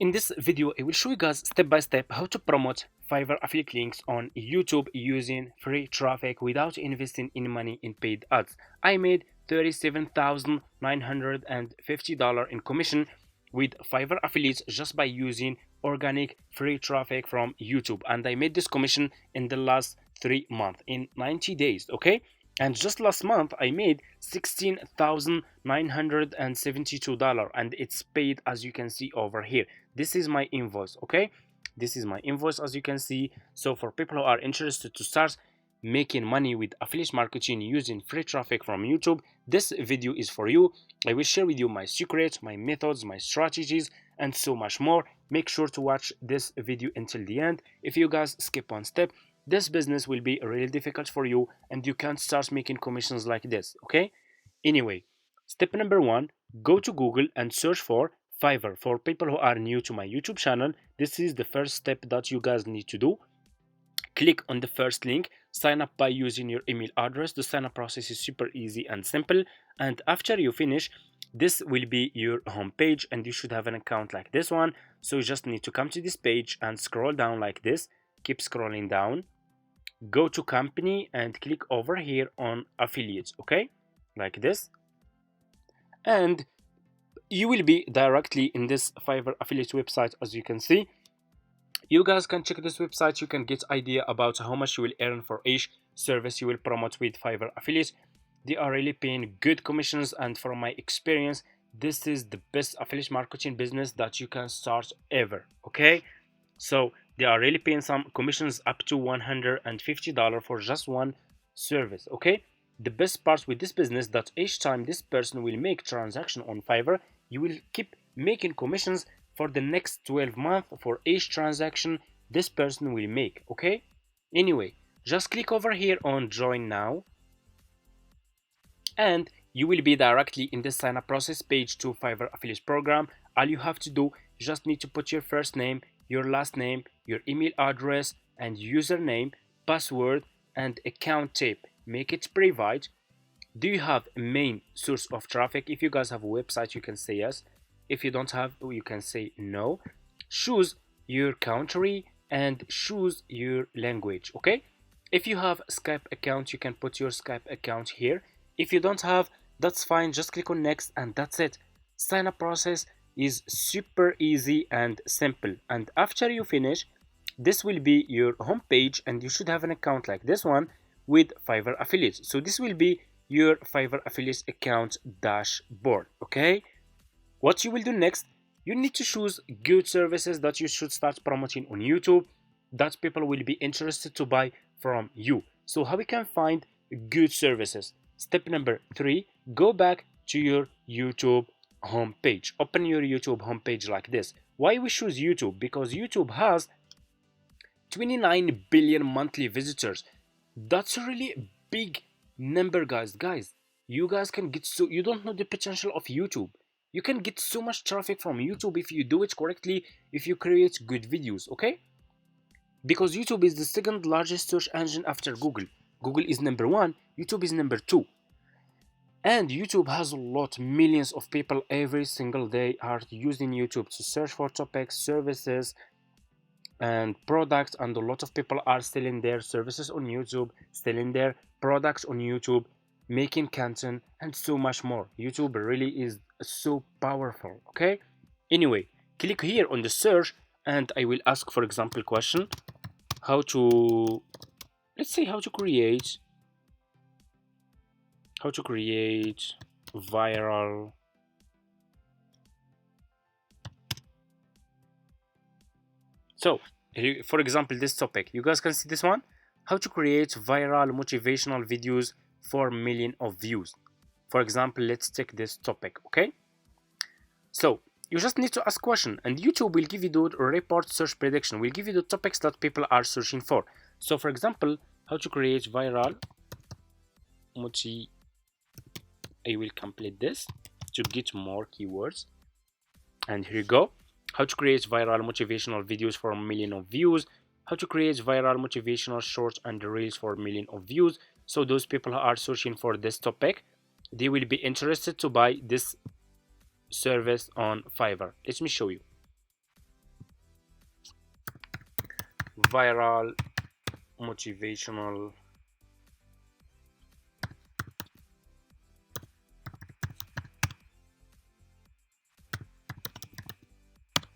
In this video, I will show you guys step by step how to promote Fiverr affiliate links on YouTube using free traffic without investing any money in paid ads. I made $37,950 in commission with Fiverr affiliates just by using organic free traffic from YouTube, and I made this commission in the last 3 months in 90 days. Okay, and just last month I made $16,972 and it's paid, as you can see over here. This is my invoice. Okay, this is my invoice, as you can see. So for people who are interested to start making money with affiliate marketing using free traffic from YouTube, this video is for you. I will share with you my secrets, my methods, my strategies, and so much more. Make sure to watch this video until the end. If you guys skip one step, this business will be really difficult for you and you can't start making commissions like this. Okay, anyway, step number one, go to Google and search for Fiverr. For people who are new to my YouTube channel, this is the first step that you guys need to do. Click on the first link, sign up by using your email address. The sign up process is super easy and simple, and after you finish, this will be your home page and you should have an account like this one. So you just need to come to this page and scroll down like this. Keep scrolling down, go to company and click over here on affiliates. Okay, like this, and you will be directly in this Fiverr affiliate website. As you can see, you guys can check this website. You can get idea about how much you will earn for each service you will promote with Fiverr affiliates. They are really paying good commissions, and from my experience, this is the best affiliate marketing business that you can start ever. Okay, so they are really paying some commissions up to $150 for just one service. Okay, the best part with this business that each time this person will make transaction on Fiverr, you will keep making commissions for the next 12 months for each transaction this person will make. Okay, anyway, just click over here on join now and you will be directly in the sign up process page to Fiverr affiliate program. All you have to do, you just need to put your first name, your last name, your email address and username, password and account type. Make it private. Do you have a main source of traffic? If you guys have a website, you can say yes. If you don't have, you can say no. Choose your country and choose your language. Okay, if you have a Skype account, you can put your Skype account here. If you don't have, that's fine, just click on next and that's it. Sign up process is super easy and simple, and after you finish, this will be your home page and you should have an account like this one with Fiverr affiliates. So this will be your Fiverr affiliates account dashboard. Okay, what you will do next, you need to choose good services that you should start promoting on YouTube that people will be interested to buy from you. So how we can find good services? Step number 3, go back to your YouTube homepage. Open your YouTube homepage like this. Why we choose YouTube? Because YouTube has 29 billion monthly visitors. That's a really big number, guys. You guys can get so, you don't know the potential of YouTube. You can get so much traffic from YouTube if you do it correctly, if you create good videos. Okay, because YouTube is the second largest search engine after Google. Google is number 1, YouTube is number 2. And YouTube has a lot, millions of people every single day are using YouTube to search for topics, services, and products. And a lot of people are selling their services on YouTube, selling their products on YouTube, making content, and so much more. YouTube really is so powerful. Okay, anyway, click here on the search and I will ask, for example, question how to, let's say, how to create viral so for example, this topic, you guys can see this one, how to create viral motivational videos for million of views. For example, let's take this topic. Okay, so you just need to ask question and YouTube will give you the report search prediction, will give you the topics that people are searching for. So for example, how to create viral I will complete this to get more keywords, and here you go. How to create viral motivational videos for a million of views, how to create viral motivational shorts and reels for a million of views. So those people who are searching for this topic, they will be interested to buy this service on Fiverr. Let me show you. viral motivational.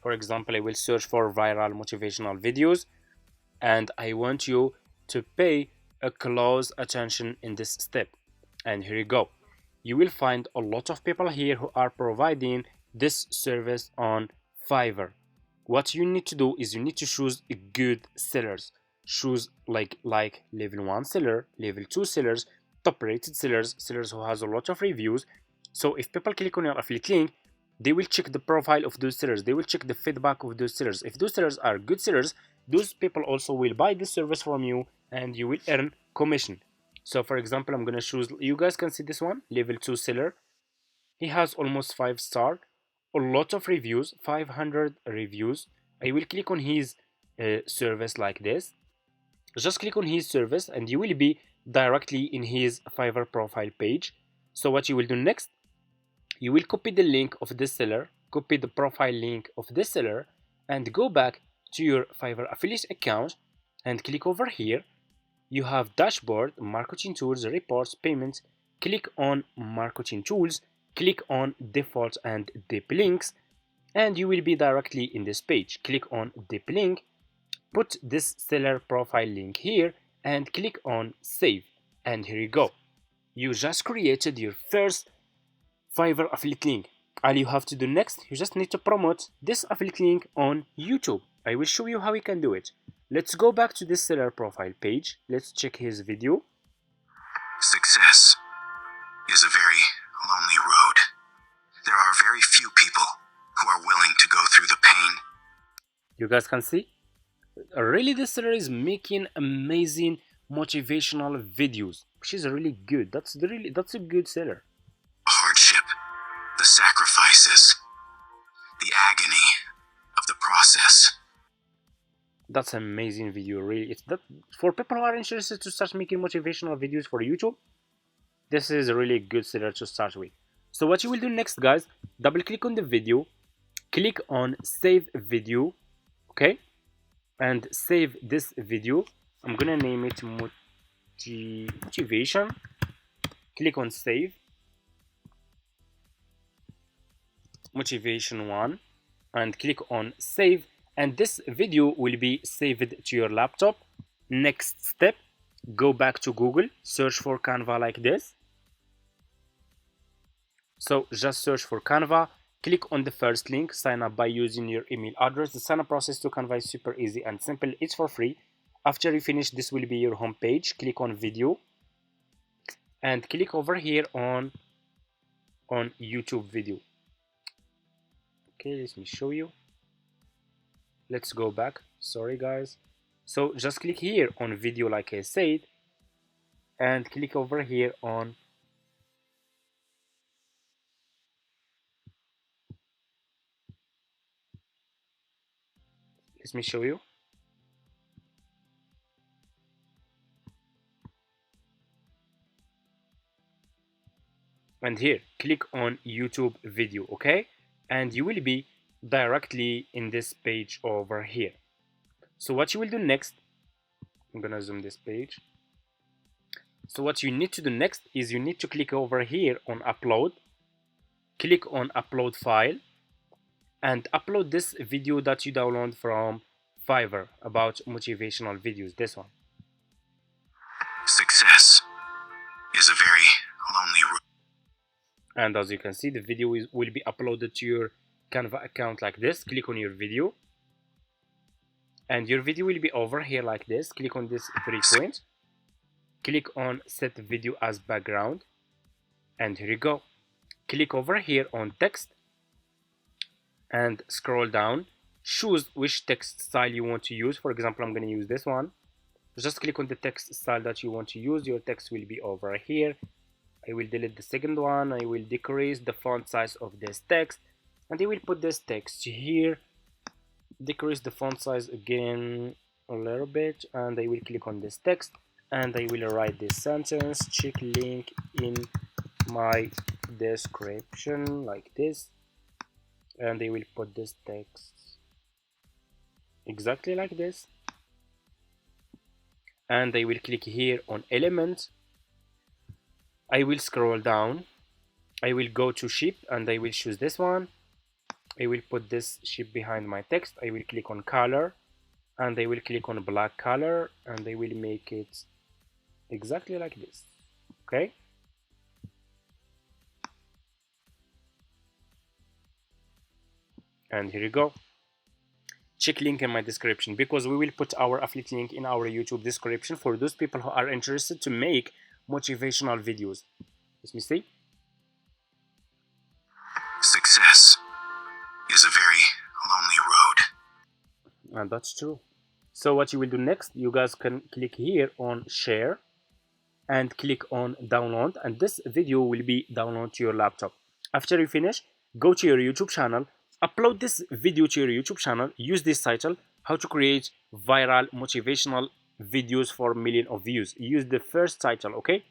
For example, I will search for viral motivational videos, and I want you to pay a close attention in this step. And here you go. You will find a lot of people here who are providing this service on Fiverr. What you need to do is you need to choose good sellers. Choose like level 1 seller, level 2 sellers, top rated sellers, sellers who has a lot of reviews. So if people click on your affiliate link, they will check the profile of those sellers, they will check the feedback of those sellers. If those sellers are good sellers, those people also will buy this service from you and you will earn commission. So for example, I'm gonna choose, you guys can see this one, level 2 seller. He has almost 5 star, a lot of reviews, 500 reviews. I will click on his service like this. Just click on his service and you will be directly in his Fiverr profile page. So what you will do next, you will copy the link of this seller, copy the profile link of this seller, and go back to your Fiverr affiliate account and click over here. You have dashboard, marketing tools, reports, payments. Click on marketing tools, click on default and deep links, and you will be directly in this page. Click on deep link, put this seller profile link here, and click on save. And here you go. You just created your first Fiverr affiliate link. All you have to do next, you just need to promote this affiliate link on YouTube. I will show you how you can do it. Let's go back to this seller profile page. Let's check his video. Success is a very lonely road. There are very few people who are willing to go through the pain. You guys can see? Really, this seller is making amazing motivational videos, which is really good. That's a good seller. Hardship, the sacrifices, the agony of the process. That's an amazing video, really. It's that for people who are interested to start making motivational videos for YouTube. This is a really good seller to start with. So what you will do next, guys, double click on the video, click on save video, okay, and save this video. I'm gonna name it motivation. Click on save. Motivation 1, and click on save, and this video will be saved to your laptop. Next step, go back to Google, search for Canva like this. So just search for Canva, click on the first link, sign up by using your email address. The sign up process to Canva is super easy and simple. It's for free. After you finish, this will be your home page. Click on video and click over here on YouTube video. Okay, let me show you. Let's go back. Sorry guys. So just click here on video like I said, and click over here on let me show you. And here click on YouTube video, okay, and you will be directly in this page over here. So what you will do next, I'm gonna zoom this page. So what you need to do next is you need to click over here on upload, click on upload file, and upload this video that you download from Fiverr about motivational videos, this one. Success is a very lonely road. And as you can see, the video will be uploaded to your Canva account like this. Click on your video, and your video will be over here like this. Click on this 3 points, click on set video as background, and here you go. Click over here on text and scroll down. Choose which text style you want to use. For example, I'm going to use this one. Just click on the text style that you want to use. Your text will be over here. I will delete the second one. I will decrease the font size of this text, and I will put this text here. Decrease the font size again a little bit, and I will click on this text, and I will write this sentence. Check link in my description like this, and I will put this text exactly like this. and I will click here on element. I will scroll down. I will go to ship and I will choose this one. I will put this ship behind my text. I will click on color and I will click on black color and I will make it exactly like this. Okay. And here you go. Check link in my description, because we will put our affiliate link in our YouTube description for those people who are interested to make motivational videos. Let me see. Success is a very lonely road. And that's true. So what you will do next, you guys can click here on share and click on download, and this video will be downloaded to your laptop. After you finish, go to your YouTube channel, upload this video to your YouTube channel, use this title, how to create viral motivational videos for millions of views. Use the first title, okay?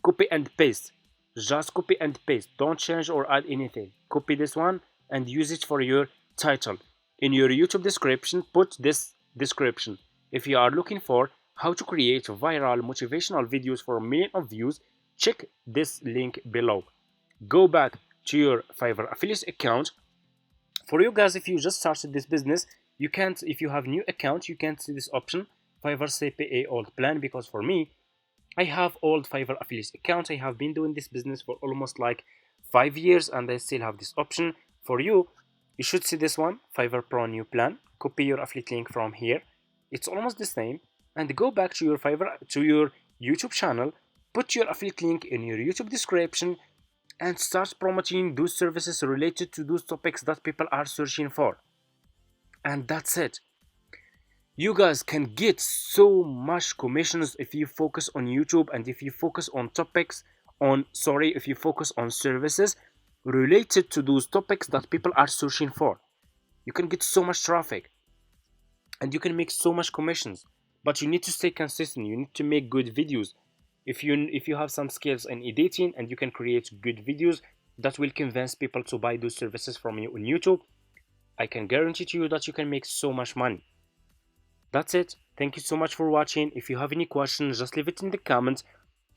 Copy and paste. Just copy and paste. Don't change or add anything. Copy this one and use it for your title. In your YouTube description, put this description. If you are looking for how to create viral motivational videos for millions of views, check this link below. Go back to your Fiverr affiliate account. For you guys, if you just started this business, you can't, if you have new account, you can't see this option, Fiverr CPA old plan, because for me, I have old Fiverr affiliate account. I have been doing this business for almost like 5 years and I still have this option. For you, you should see this one, Fiverr Pro new plan. Copy your affiliate link from here. It's almost the same. And go back to your Fiverr, to your YouTube channel, put your affiliate link in your YouTube description and start promoting those services related to those topics that people are searching for. And that's it. You guys can get so much commissions if you focus on YouTube and if you focus on topics if you focus on services related to those topics that people are searching for. You can get so much traffic and you can make so much commissions, but you need to stay consistent. You need to make good videos. If you have some skills in editing and you can create good videos that will convince people to buy those services from you on YouTube, I can guarantee to you that you can make so much money. That's it. Thank you so much for watching. If you have any questions, just leave it in the comments.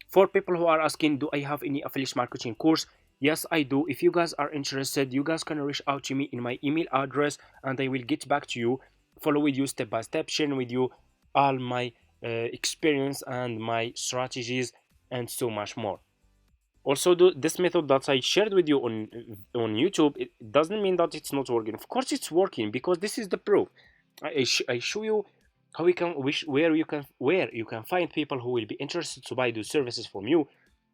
For people who are asking, do I have any affiliate marketing course? Yes, I do. If you guys are interested, you guys can reach out to me in my email address and I will get back to you, follow with you step by step, sharing with you all my experience and my strategies and so much more. Also, this method that I shared with you on YouTube, it doesn't mean that it's not working. Of course it's working, because this is the proof. I show you how where you can find people who will be interested to buy those services from you,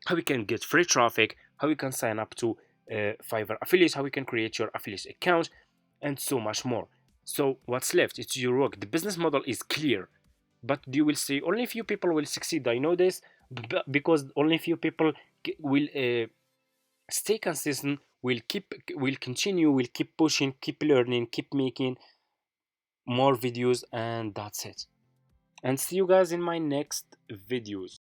how you can get free traffic, how you can sign up to Fiverr affiliates, how you can create your affiliate account, and so much more. So what's left? It's your work. The business model is clear, but you will see only few people will succeed. I know this, because only few people will stay consistent, will continue, will keep pushing, keep learning, keep making more videos, and that's it. And see you guys in my next videos.